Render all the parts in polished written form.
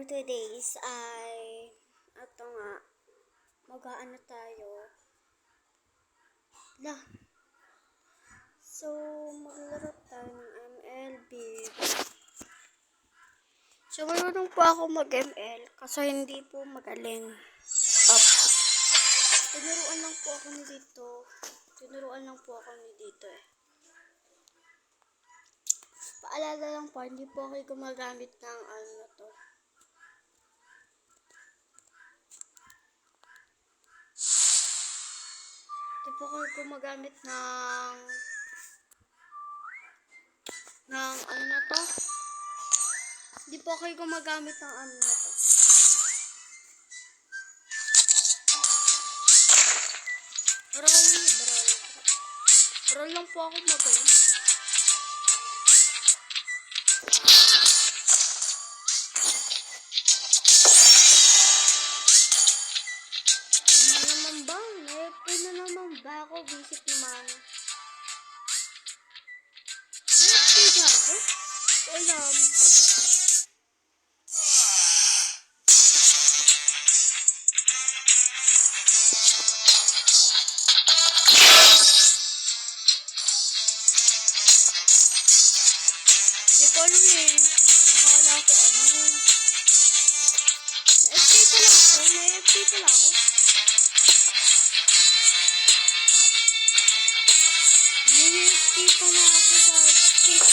for today's ay ito nga, mag-aano tayo. So, maglaro tayo ng MLB. So, marunong po ako mag-ML kasi hindi po magaling. Tinuruan lang po ako ni dito eh. Paalala lang po, hindi po ako gumagamit ng ano to. Hindi po ako gumagamit ng ano na to. Hindi po ako gumagamit ng ano na to. Brawl lang po ako magaling. Ako, visit naman. Visit ako? Alam. Di ko alam eh. Akala ko ano. Na-FP pala ako. Na-FP pala ako. Hindi pa na ako sa stick.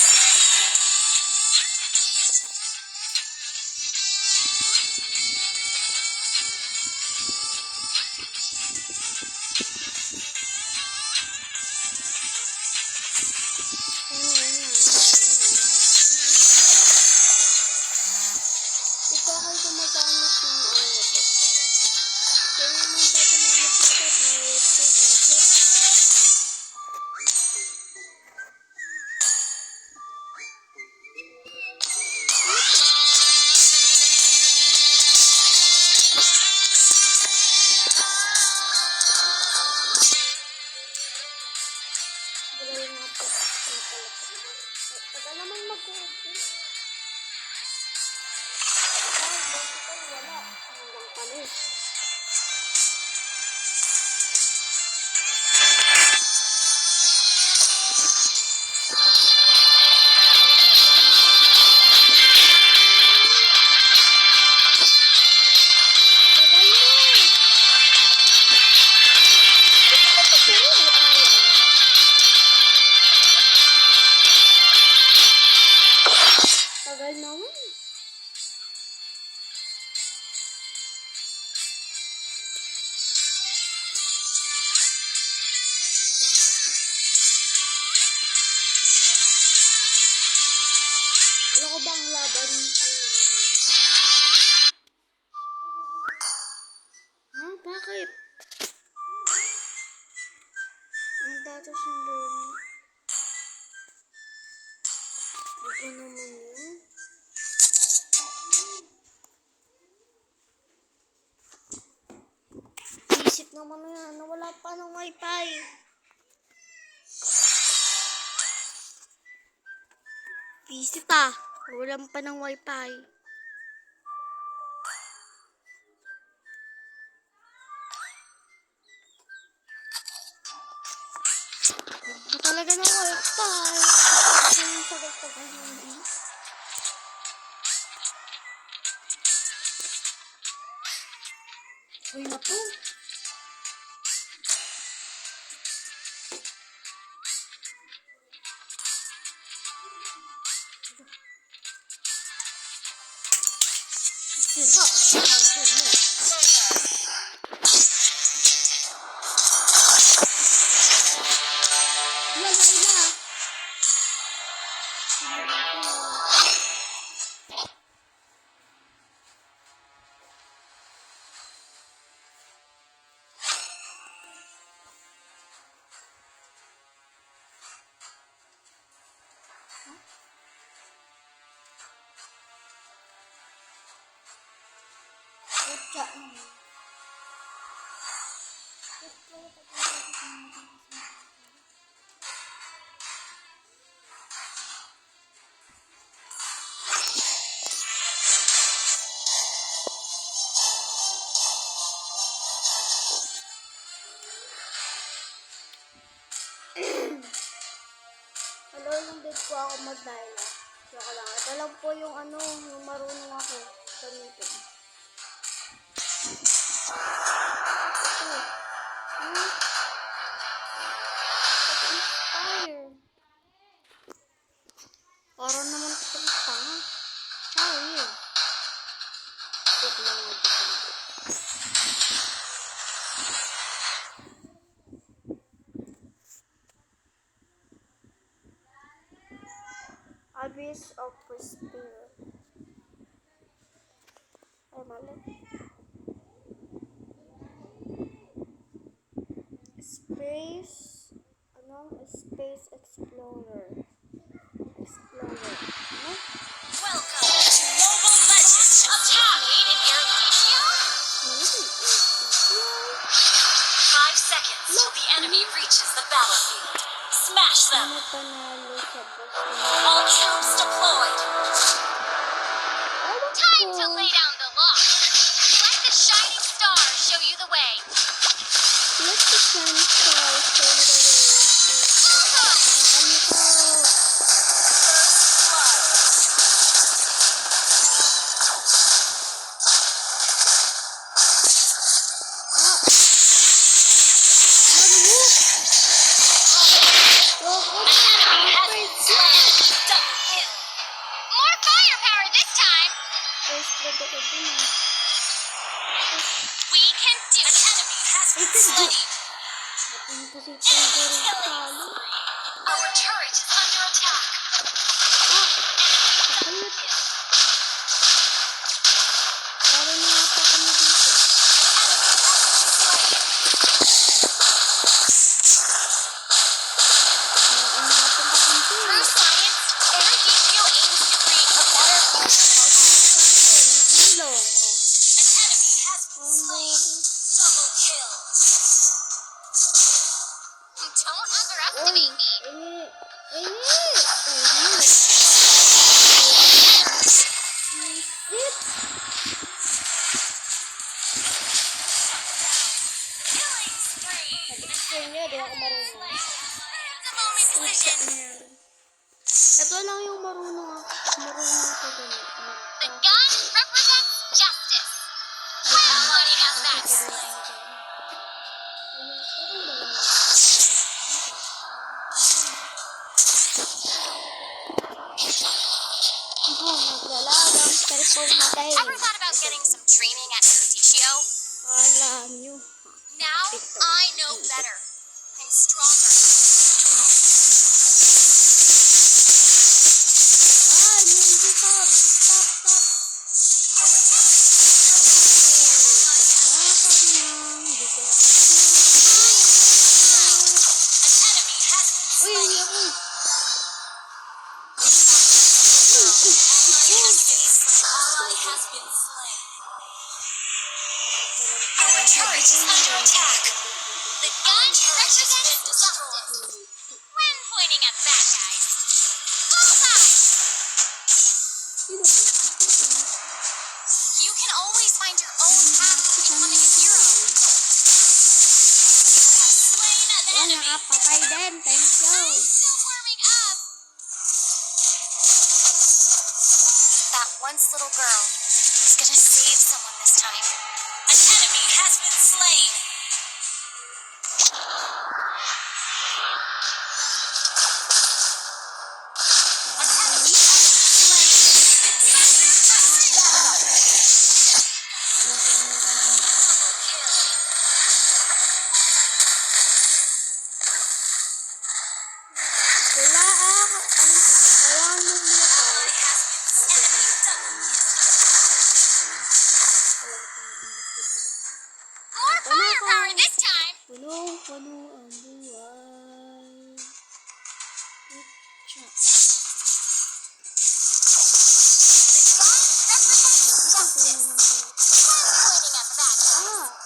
Ito ako gumagamit ng ano to. Kaya naman ba gumagamit nito at may visit. Tagal naman mag-open. Wala. Hanggang panis. Tagal naman. Ano ko bang laban? Ha? Bakit? Ang datos yung doon. Ako naman yun. Isip naman yan. Nawala pa ng wifi. Visit ah. Walang pa ng wifi. Talaga ng wifi. Ang tagal-tagal hindi. Uy na po. Sira. mag-dial. Saka lang. Ito lang po yung yung marunong ako gamitin. Ito. Inspire. Para naman itong tanga. Sorry. Wait lang ako. Abyss of Prestige. Ay, mali. Space Explorer. Ano? Welcome to Mobile Legends! Attack! In Area 5 seconds till the enemy reaches the battlefield. Smash them! Panalo sa boss. All troops deployed! Time To lay down the law. Let the shining star show you the way. Let the sun fall show the way. More firepower this time. We can do it. An enemy has been slain. Our turret is under attack. Through science, Eruditio aims to create a better future. An enemy has been slain. Double kill. Don't underestimate me. Killing spree. The moment's vision. Ito lang yung marunong ko ganito. The gun represents justice. Nobody has that slain. Ever thought about getting some training at Eruditio? Alam nyo. Now I know better. I'm stronger. Ay, hindi ka. Stop. Bakit na? Hindi ko na. An enemy has been Uy, slain. hindi ako. Ally has been slain. Our turret is under attack. The gun represents justice. When pointing at bad guys, bullseye. You can always find your own path to becoming a hero. Slain an enemy. Nakapatay din. Thank you. Still warming up. That once little girl is gonna save someone this time. An enemy has been slain. An enemy has been Wala kaya lumitaw. More firepower this time. Puno ang buhay. Itcha. Pointing at bad guys.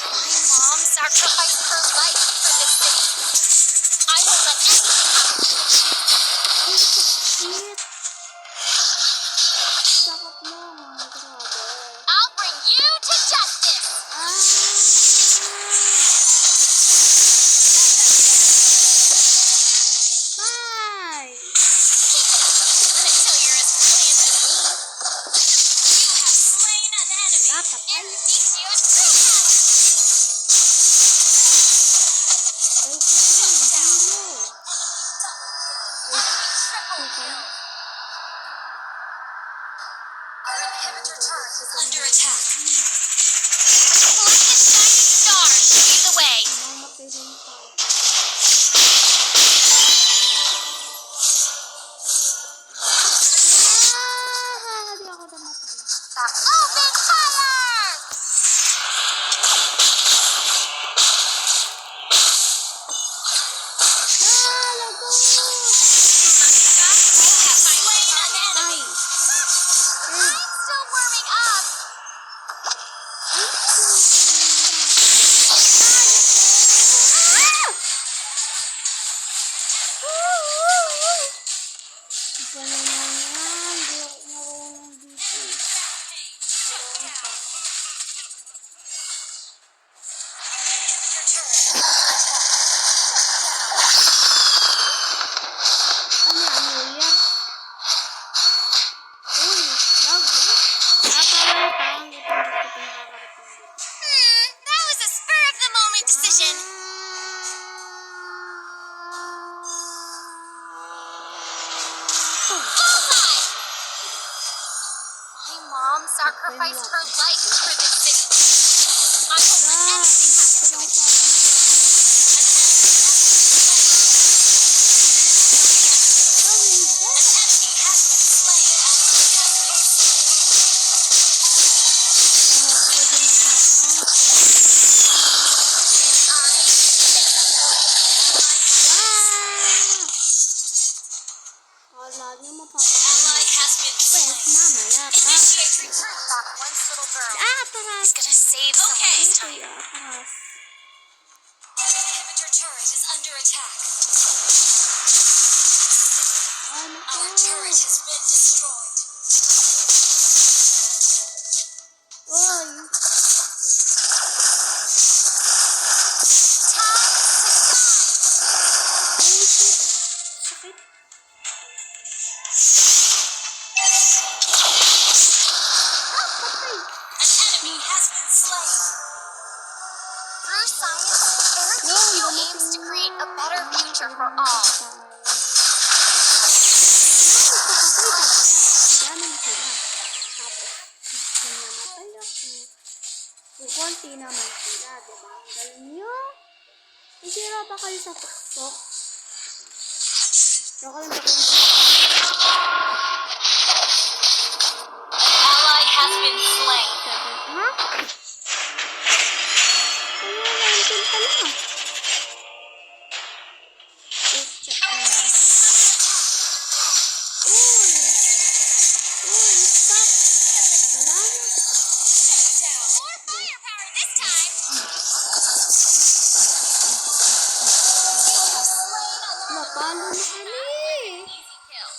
My mom sacrificed her life for this city. I won't let anything happen to her. Ay, sakit. Sakit mo. Grabe. I'll bring you to justice. is under attack. Let the shining star show you the way. Mamatay din tayo. Hindi ako namatay. Open fire! Lago! Ay! I'm still warming up. Iba naman yan. Hindi ako marunong dito. Marunong pa. Ano yan? Uy, lag ba? Napawala pa. Ang itong gusto ko nakakarating dito. That was a spur of the moment decision. My mom sacrificed her life for this city. I hope that anything happens to it. An enemy has been slain. Kala niyo Ally mapapatay has been slain. mamaya pa. Initiate retreat. That once little girl Atras! is gonna save someone this Ito time. atras. Inhibitor turret is under attack. Ano Our to? turret has been destroyed. Uy! Time to shine. Ay, shit. Sakit. Patay! An enemy has been slain. Through science, Yun, Interview dumating aims to create a na. better future for all. Ang dami sila. Tapos, kung namatay ako, kung konti naman sila, diba? Ang galing nyo. Isira ba kayo sa tuktok? Joke lang, joke lang. Ally has been slain. Ha? Ano, 19 pa lang ah. Utsa. Uy! Uy, stop! Wala na. More firepower this time. Napalo na kami. Easy kill.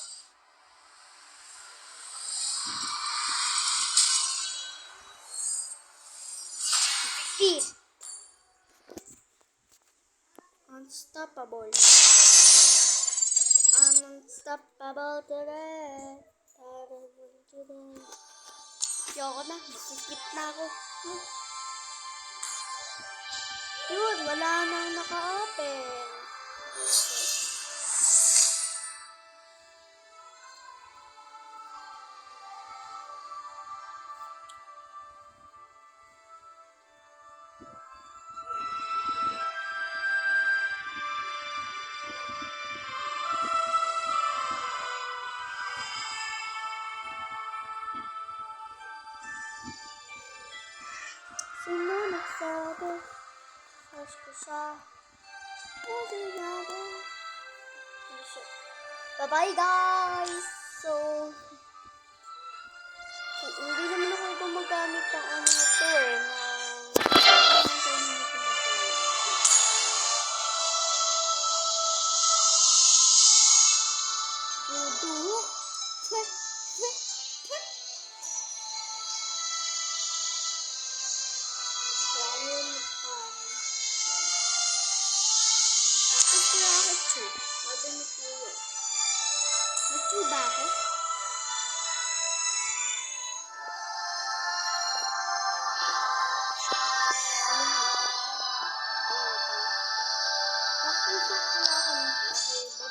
Defeat. Unstoppable. Unstoppable today. Terrible today. Yoko na. Masikip na ako. Yun, wala nang naka-open. Sino nagsabi? Search ko siya. Kasi nabi. Bye-bye guys! So, hindi naman ako gumagamit ng ano na to eh. Dudu. Tapos kaya ako chew. Sabi ni Kuya. Nag-chew ba ako?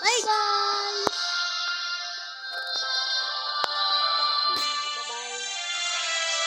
Bye guys!